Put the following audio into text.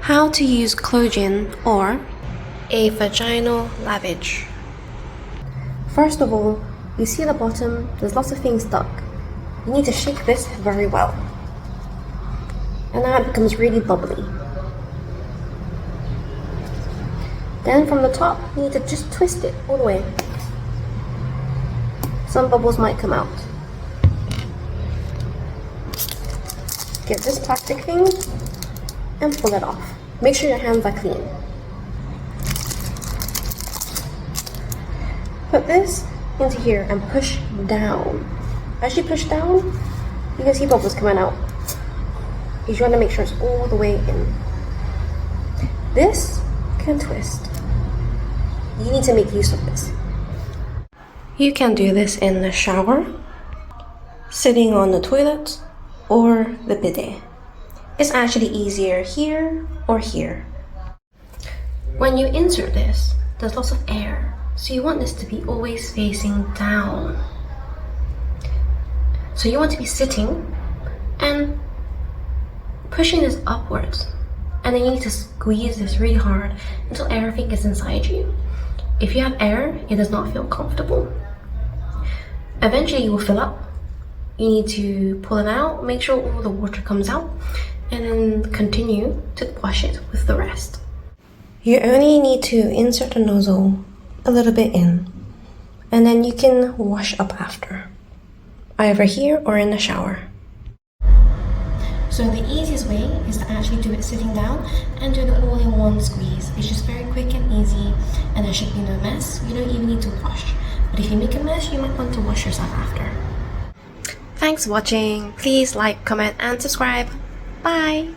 How to use Clogín or a vaginal lavage. First of all, you see at the bottom, there's lots of things stuck. You need to shake this very well. And now it becomes really bubbly. Then from the top, you need to just twist it all the way. Some bubbles might come out. Get this plastic thing and pull it off. Make sure your hands are clean. Put this into here and push down. As you push down, you can see bubbles coming out. You want to make sure it's all the way in. This can twist. You need to make use of this. You can do this in the shower, sitting on the toilet, or the bidet. It's actually easier here or here. When you insert this, there's lots of air, so you want this to be always facing down. So you want to be sitting and pushing this upwards, and then you need to squeeze this really hard until everything is inside you. If you have air, it does not feel comfortable. Eventually you will fill up. You need to pull it out, make sure all the water comes out, and then continue to wash it with the rest. You only need to insert the nozzle a little bit in, and then you can wash up after, either here or in the shower. So the easiest way is to actually do it sitting down and do the all-in-one squeeze. It's just very quick and easy, and there should be no mess. You don't even need to wash. But if you make a mess, you might want to wash yourself after. Thanks for watching. Please like, comment, and subscribe. Bye!